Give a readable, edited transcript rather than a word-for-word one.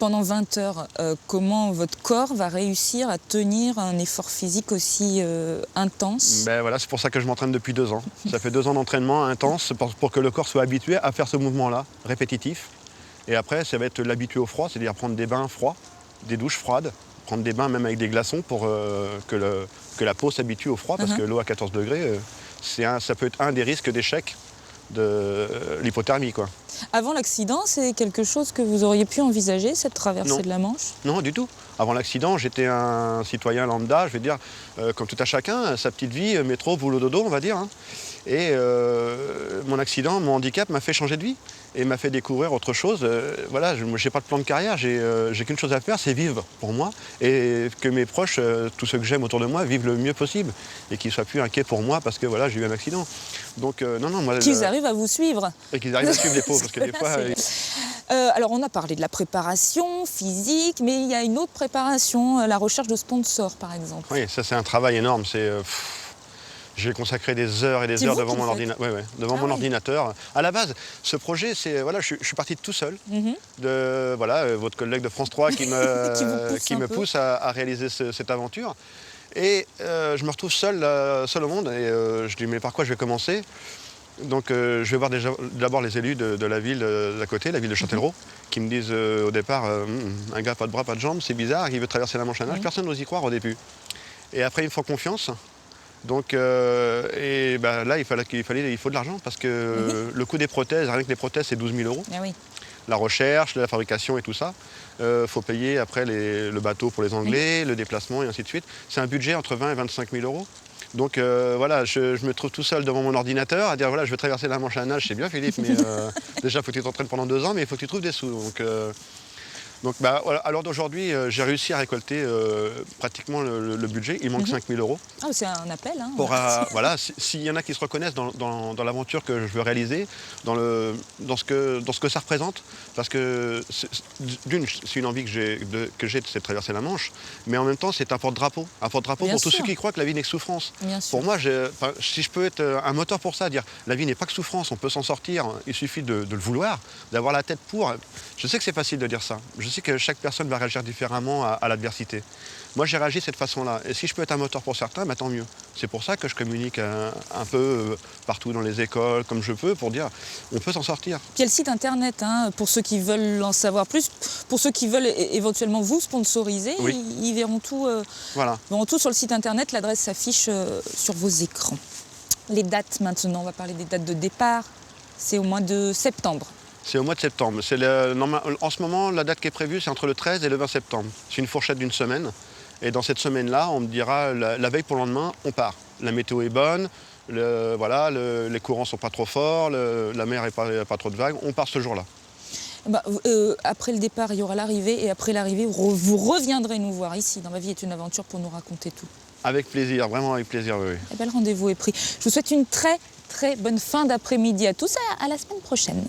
pendant 20 heures, comment votre corps va réussir à tenir un effort physique aussi intense? Ben voilà, c'est pour ça que je m'entraîne depuis 2 ans. Ça fait 2 ans d'entraînement intense pour que le corps soit habitué à faire ce mouvement-là, répétitif. Et après, ça va être l'habituer au froid, c'est-à-dire prendre des bains froids, des douches froides, prendre des bains même avec des glaçons pour que la peau s'habitue au froid, parce que l'eau à 14 degrés, ça peut être un des risques d'échec de l'hypothermie, quoi. Avant l'accident, c'est quelque chose que vous auriez pu envisager, cette traversée Non. de la Manche? Non, du tout. Avant l'accident, j'étais un citoyen lambda, je vais dire, comme tout à chacun, sa petite vie, métro, boulot, dodo, on va dire, hein. Et mon accident, mon handicap m'a fait changer de vie et m'a fait découvrir autre chose. Voilà, je n'ai pas de plan de carrière, j'ai qu'une chose à faire, c'est vivre pour moi et que mes proches, tous ceux que j'aime autour de moi, vivent le mieux possible et qu'ils ne soient plus inquiets pour moi parce que voilà, j'ai eu un accident. Donc non, moi... Qu'ils arrivent à vous suivre. Et qu'ils arrivent à suivre les pauvres, parce que des fois... Alors on a parlé de la préparation physique, mais il y a une autre préparation, la recherche de sponsors par exemple. Oui, ça c'est un travail énorme. J'ai consacré des heures et des heures devant mon ordinateur. À la base, ce projet, voilà, je suis parti de tout seul. Votre collègue de France 3 qui me pousse à réaliser cette aventure. Et je me retrouve seul au monde et je dis mais par quoi je vais commencer? Donc je vais voir d'abord les élus de la ville d'à côté, la ville de Châtellerault, qui me disent au départ un gars pas de bras, pas de jambes, c'est bizarre, il veut traverser la Manche à nage. Personne n'ose y croire au début. Et après ils me font confiance. Donc là il faut de l'argent parce que le coût des prothèses, rien que les prothèses c'est 12 000 €. Ah oui. La recherche, la fabrication et tout ça. Faut payer après le bateau pour les Anglais, le déplacement et ainsi de suite. C'est un budget entre 20 et 25 000 €. Donc voilà, je me trouve tout seul devant mon ordinateur à dire voilà, je vais traverser la Manche à nage, c'est bien Philippe, mais déjà il faut que tu t'entraînes pendant 2 ans, mais il faut que tu trouves des sous. Donc voilà, à l'heure d'aujourd'hui, j'ai réussi à récolter pratiquement le budget. Il manque 5 000 €. Ah, c'est un appel. Hein, voilà, s'il y en a qui se reconnaissent dans l'aventure que je veux réaliser, dans ce que ça représente, parce que d'une, c'est une envie que j'ai, c'est de traverser la Manche, mais en même temps, c'est un porte-drapeau. Un porte-drapeau pour tous ceux qui croient que la vie n'est que souffrance. Pour moi, si je peux être un moteur pour ça, dire la vie n'est pas que souffrance, on peut s'en sortir, il suffit de le vouloir, d'avoir la tête pour. Je sais que c'est facile de dire ça. Je sais que chaque personne va réagir différemment à l'adversité. Moi, j'ai réagi de cette façon-là. Et si je peux être un moteur pour certains, tant mieux. C'est pour ça que je communique un peu partout dans les écoles, comme je peux, pour dire on peut s'en sortir. Puis il y a le site internet, pour ceux qui veulent en savoir plus, pour ceux qui veulent éventuellement vous sponsoriser, ils verront tout, verront tout sur le site internet. L'adresse s'affiche sur vos écrans. Les dates maintenant, on va parler des dates de départ. C'est au mois de septembre. C'est au mois de septembre. En ce moment, la date qui est prévue, c'est entre le 13 et le 20 septembre. C'est une fourchette d'une semaine. Et dans cette semaine-là, on me dira, la veille pour le lendemain, on part. La météo est bonne, les courants ne sont pas trop forts, la mer n'est pas trop de vagues. On part ce jour-là. Après le départ, il y aura l'arrivée. Et après l'arrivée, vous reviendrez nous voir ici, dans Ma vie est une aventure, pour nous raconter tout. Avec plaisir, vraiment avec plaisir, oui. Le rendez-vous est pris. Je vous souhaite une très, très bonne fin d'après-midi à tous. À la semaine prochaine.